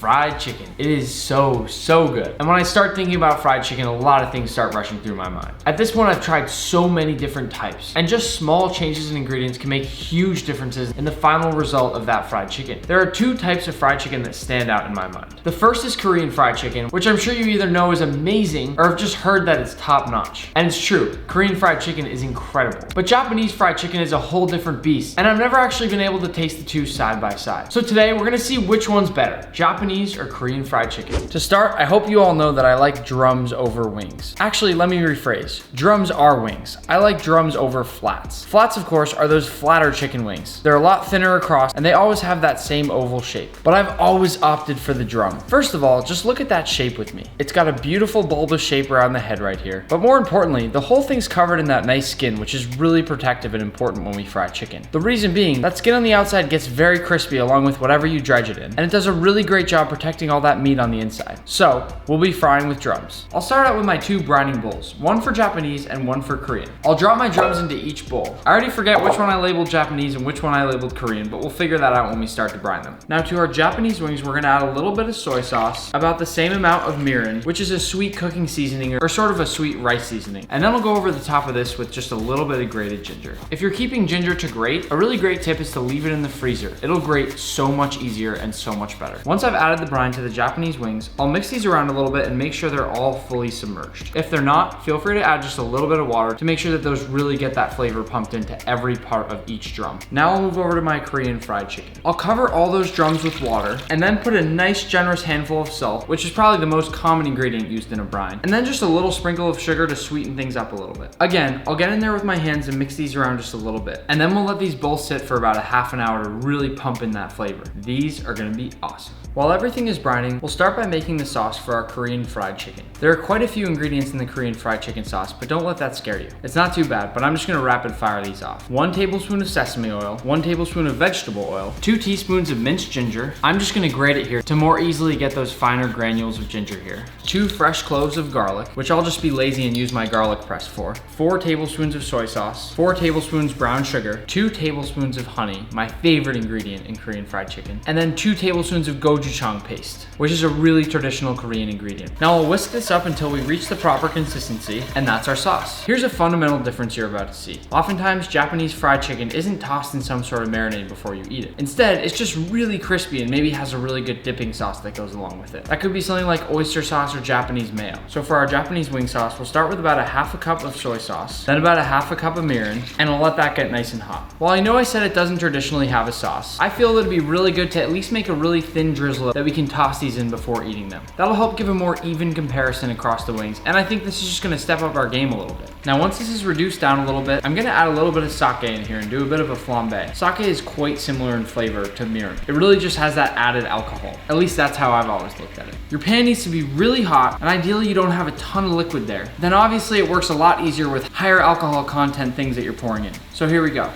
fried chicken. It is so good. And when I start thinking about fried chicken, a lot of things start rushing through my mind. At this point, I've tried so many different types, and just small changes in ingredients can make huge differences in the final result of that fried chicken. There are two types of fried chicken that stand out in my mind. The first is Korean fried chicken, which I'm sure you either know is amazing or have just heard that it's top notch. And it's true, Korean fried chicken is incredible. But Japanese fried chicken is a whole different beast, and I've never actually been able to taste the two side by side. So today we're gonna see which one's better, Japanese or Korean fried chicken. To start, I hope you all know that I like drums over wings. Actually, let me rephrase. Drums are wings. I like drums over flats. Flats, of course, are those flatter chicken wings. They're a lot thinner across, and they always have that same oval shape. But I've always opted for the drum. First of all, just look at that shape with me. It's got a beautiful bulbous shape around the head right here. But more importantly, the whole thing's covered in that nice skin, which is really protective and important when we fry chicken. The reason being, that skin on the outside gets very crispy along with whatever you dredge it in, and it does a really great job protecting all that meat on the inside. So, we'll be frying with drums. I'll start out with my two brining bowls, one for Japanese and one for Korean. I'll drop my drums into each bowl. I already forget which one I labeled Japanese and which one I labeled Korean, but we'll figure that out when we start to brine them. Now to our Japanese wings, we're gonna add a little bit of soy sauce, about the same amount of mirin, which is a sweet cooking seasoning or sort of a sweet rice seasoning. And then we'll go over the top of this with just a little bit of grated ginger. If you're keeping ginger to grate, a really great tip is to leave it in the freezer. It'll grate so much easier and so much better. Once I've added the brine to the Japanese wings, I'll mix these around a little bit and make sure they're all fully submerged. If they're not, feel free to add just a little bit of water to make sure that those really get that flavor pumped into every part of each drum. Now I'll move over to my Korean fried chicken. I'll cover all those drums with water and then put a nice generous handful of salt, which is probably the most common ingredient used in a brine, and then just a little sprinkle of sugar to sweeten things up a little bit. Again, I'll get in there with my hands and mix these around just a little bit, and then we'll let these both sit for about a half an hour to really pump in that flavor. These are gonna be awesome. While everything is brining, we'll start by making the sauce for our Korean fried chicken. There are quite a few ingredients in the Korean fried chicken sauce, but don't let that scare you. It's not too bad, but I'm just gonna rapid fire these off. 1 tablespoon of sesame oil, 1 tablespoon of vegetable oil, 2 teaspoons of minced ginger. I'm just gonna grate it here to more easily get those finer granules of ginger here. 2 fresh cloves of garlic, which I'll just be lazy and use my garlic press for. 4 tablespoons of soy sauce, 4 tablespoons brown sugar, 2 tablespoons of honey, my favorite ingredient in Korean fried chicken, and then 2 tablespoons of gochujang paste, which is a really traditional Korean ingredient. Now I'll whisk this up until we reach the proper consistency, and that's our sauce. Here's a fundamental difference you're about to see. Oftentimes, Japanese fried chicken isn't tossed in some sort of marinade before you eat it. Instead, it's just really crispy and maybe has a really good dipping sauce that goes along with it. That could be something like oyster sauce or Japanese mayo. So for our Japanese wing sauce, we'll start with about a half a cup of soy sauce, then about a half a cup of mirin, and I'll let that get nice and hot. While I know I said it doesn't traditionally have a sauce, I feel it'd be really good to at least make a really thin drizzle that we can toss these in before eating them. That'll help give a more even comparison across the wings, and I think this is just gonna step up our game a little bit. Now once this is reduced down a little bit, I'm gonna add a little bit of sake in here and do a bit of a flambe. Sake is quite similar in flavor to mirin. It really just has that added alcohol. At least that's how I've always looked at it. Your pan needs to be really hot, and ideally you don't have a ton of liquid there. Then obviously it works a lot easier with higher alcohol content things that you're pouring in. So here we go.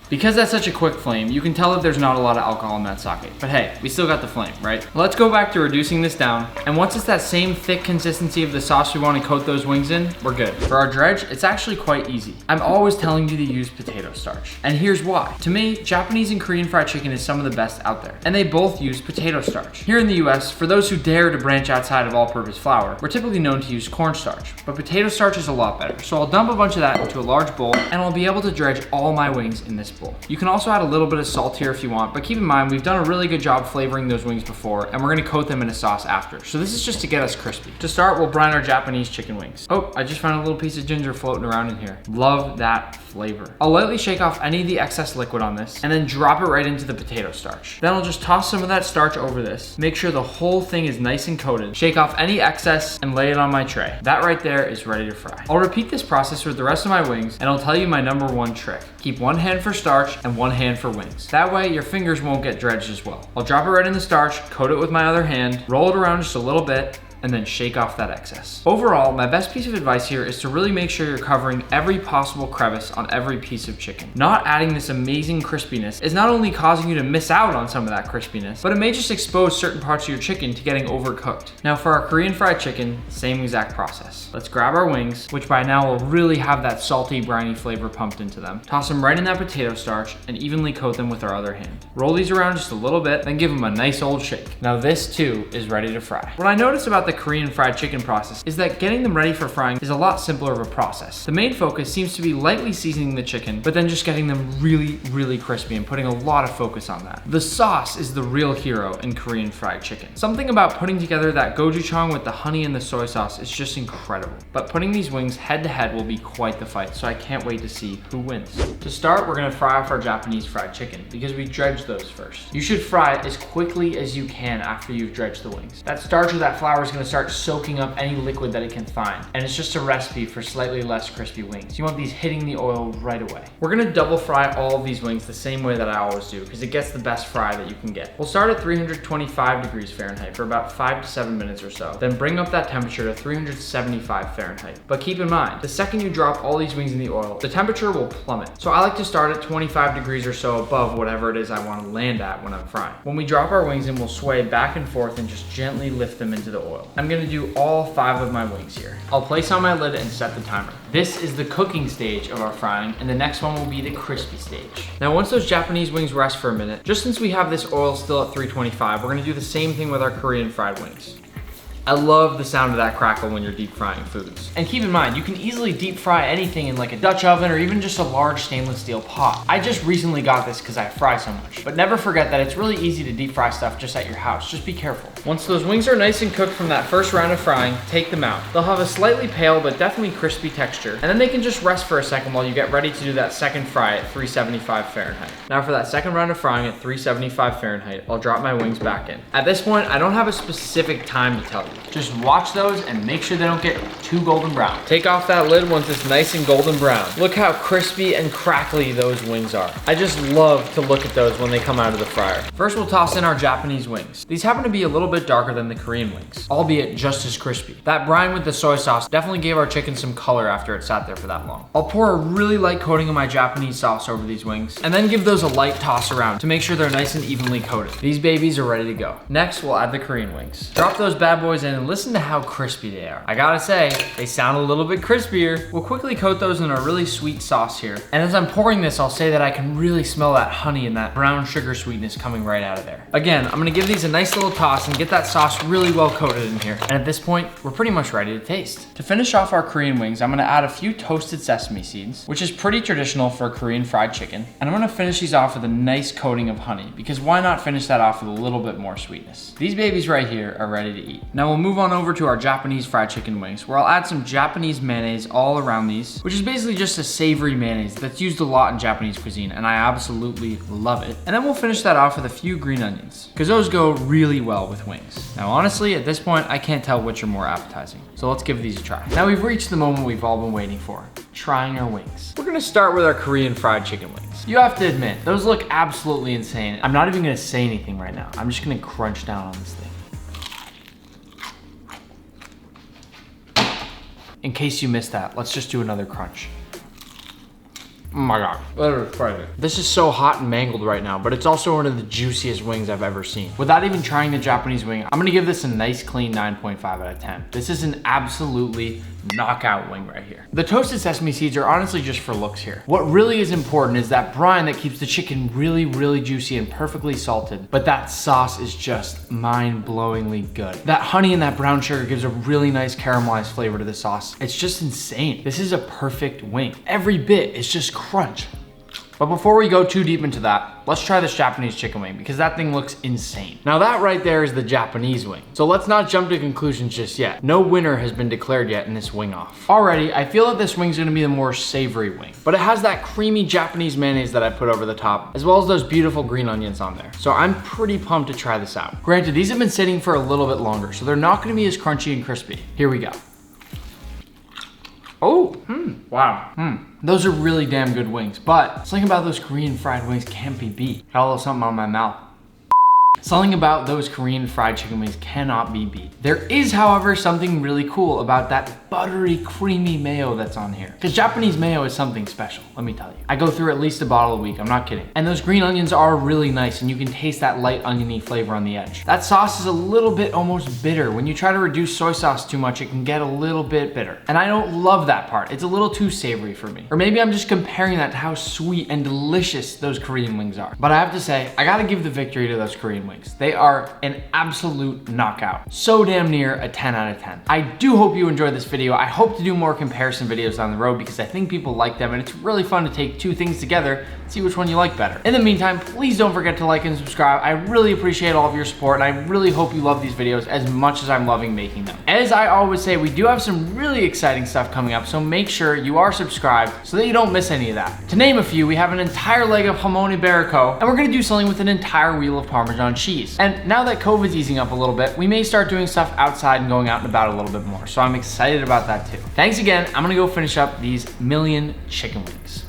Because that's such a quick flame, you can tell that there's not a lot of alcohol in that sake. But hey, we still got the flame, right? Let's go back to reducing this down. And once it's that same thick consistency of the sauce we want to coat those wings in, we're good. For our dredge, it's actually quite easy. I'm always telling you to use potato starch. And here's why. To me, Japanese and Korean fried chicken is some of the best out there. And they both use potato starch. Here in the US, for those who dare to branch outside of all-purpose flour, we're typically known to use cornstarch. But potato starch is a lot better. So I'll dump a bunch of that into a large bowl, and I'll be able to dredge all my wings in this bowl. You can also add a little bit of salt here if you want, but keep in mind, we've done a really good job flavoring those wings before, and we're gonna coat them in a sauce after. So this is just to get us crispy. To start, we'll brine our Japanese chicken wings. Oh, I just found a little piece of ginger floating around in here. Love that flavor. I'll lightly shake off any of the excess liquid on this, and then drop it right into the potato starch. Then I'll just toss some of that starch over this, make sure the whole thing is nice and coated, shake off any excess, and lay it on my tray. That right there is ready to fry. I'll repeat this process with the rest of my wings, and I'll tell you my #1 trick. Keep one hand for starch and one hand for wings. That way your fingers won't get dredged as well. I'll drop it right in the starch, coat it with my other hand, roll it around just a little bit, and then shake off that excess. Overall, my best piece of advice here is to really make sure you're covering every possible crevice on every piece of chicken. Not adding this amazing crispiness is not only causing you to miss out on some of that crispiness, but it may just expose certain parts of your chicken to getting overcooked. Now for our Korean fried chicken, same exact process. Let's grab our wings, which by now will really have that salty, briny flavor pumped into them. Toss them right in that potato starch and evenly coat them with our other hand. Roll these around just a little bit, then give them a nice old shake. Now this too is ready to fry. What I noticed about the Korean fried chicken process is that getting them ready for frying is a lot simpler of a process. The main focus seems to be lightly seasoning the chicken, but then just getting them really crispy and putting a lot of focus on that. The sauce is the real hero in Korean fried chicken. Something about putting together that gochujang with the honey and the soy sauce is just incredible. But putting these wings head to head will be quite the fight, so I can't wait to see who wins. To start, we're gonna fry off our Japanese fried chicken because we dredge those first. You should fry it as quickly as you can after you've dredged the wings. That starch or that flour is gonna start soaking up any liquid that it can find, and it's just a recipe for slightly less crispy wings. You want these hitting the oil right away. We're gonna double fry all of these wings the same way that I always do because it gets the best fry that you can get. We'll start at 325 degrees Fahrenheit for about 5 to 7 minutes or so, then bring up that temperature to 375 Fahrenheit. But keep in mind, the second you drop all these wings in the oil, the temperature will plummet. So I like to start at 25 degrees or so above whatever it is I want to land at when I'm frying. When we drop our wings in, we'll sway back and forth and just gently lift them into the oil. I'm gonna do all 5 of my wings here. I'll place on my lid and set the timer. This is the cooking stage of our frying, and the next one will be the crispy stage. Now once those Japanese wings rest for a minute, just since we have this oil still at 325, we're gonna do the same thing with our Korean fried wings. I love the sound of that crackle when you're deep frying foods. And keep in mind, you can easily deep fry anything in like a Dutch oven or even just a large stainless steel pot. I just recently got this because I fry so much. But never forget that it's really easy to deep fry stuff just at your house. Just be careful. Once those wings are nice and cooked from that first round of frying, take them out. They'll have a slightly pale but definitely crispy texture. And then they can just rest for a second while you get ready to do that second fry at 375 Fahrenheit. Now for that second round of frying at 375 Fahrenheit, I'll drop my wings back in. At this point, I don't have a specific time to tell you. Just watch those and make sure they don't get too golden brown. Take off that lid once it's nice and golden brown. Look how crispy and crackly those wings are. I just love to look at those when they come out of the fryer. First, we'll toss in our Japanese wings. These happen to be a little bit darker than the Korean wings, albeit just as crispy. That brine with the soy sauce definitely gave our chicken some color after it sat there for that long. I'll pour a really light coating of my Japanese sauce over these wings and then give those a light toss around to make sure they're nice and evenly coated. These babies are ready to go. Next, we'll add the Korean wings. Drop those bad boys in and listen to how crispy they are. I gotta say, they sound a little bit crispier. We'll quickly coat those in a really sweet sauce here. And as I'm pouring this, I'll say that I can really smell that honey and that brown sugar sweetness coming right out of there. Again, I'm gonna give these a nice little toss and get that sauce really well coated in here. And at this point, we're pretty much ready to taste. To finish off our Korean wings, I'm gonna add a few toasted sesame seeds, which is pretty traditional for Korean fried chicken. And I'm gonna finish these off with a nice coating of honey, because why not finish that off with a little bit more sweetness? These babies right here are ready to eat. Now we'll move on over to our Japanese fried chicken wings, where I'll add some Japanese mayonnaise all around these, which is basically just a savory mayonnaise that's used a lot in Japanese cuisine, and I absolutely love it. And then we'll finish that off with a few green onions, because those go really well with wings. Now honestly, at this point, I can't tell which are more appetizing, so let's give these a try. Now we've reached the moment we've all been waiting for, trying our wings. We're gonna start with our Korean fried chicken wings. You have to admit, those look absolutely insane. I'm not even gonna say anything right now. I'm just gonna crunch down on this thing. In case you missed that, let's just do another crunch. Oh my God, that is crazy. This is so hot and mangled right now, but it's also one of the juiciest wings I've ever seen. Without even trying the Japanese wing, I'm gonna give this a nice clean 9.5 out of 10. This is an absolutely knockout wing right here. The toasted sesame seeds are honestly just for looks here. What really is important is that brine that keeps the chicken really juicy and perfectly salted, but that sauce is just mind-blowingly good. That honey and that brown sugar gives a really nice caramelized flavor to the sauce. It's just insane. This is a perfect wing. Every bit is just crunch. But before we go too deep into that, let's try this Japanese chicken wing, because that thing looks insane. Now that right there is the Japanese wing. So let's not jump to conclusions just yet. No winner has been declared yet in this wing off. Already, I feel that this wing's gonna be the more savory wing, but it has that creamy Japanese mayonnaise that I put over the top, as well as those beautiful green onions on there. So I'm pretty pumped to try this out. Granted, these have been sitting for a little bit longer, so they're not gonna be as crunchy and crispy. Here we go. Oh, wow. Those are really damn good wings, but something about those Korean fried wings can't be beat. Got a little something on my mouth. Something about those Korean fried chicken wings cannot be beat. There is, however, something really cool about that buttery, creamy mayo that's on here. Because Japanese mayo is something special, let me tell you. I go through at least a bottle a week, I'm not kidding. And those green onions are really nice, and you can taste that light oniony flavor on the edge. That sauce is a little bit almost bitter. When you try to reduce soy sauce too much, it can get a little bit bitter. And I don't love that part. It's a little too savory for me. Or maybe I'm just comparing that to how sweet and delicious those Korean wings are. But I have to say, I gotta give the victory to those Korean wings. They are an absolute knockout. So damn near a 10 out of 10. I do hope you enjoyed this video. I hope to do more comparison videos down the road because I think people like them, and it's really fun to take two things together, see which one you like better. In the meantime, please don't forget to like and subscribe. I really appreciate all of your support, and I really hope you love these videos as much as I'm loving making them. As I always say, we do have some really exciting stuff coming up, so make sure you are subscribed so that you don't miss any of that. To name a few, we have an entire leg of jamon iberico, and we're gonna do something with an entire wheel of Parmesan cheese. And now that COVID's easing up a little bit, we may start doing stuff outside and going out and about a little bit more, so I'm excited about that too. Thanks again. I'm gonna go finish up these million chicken wings.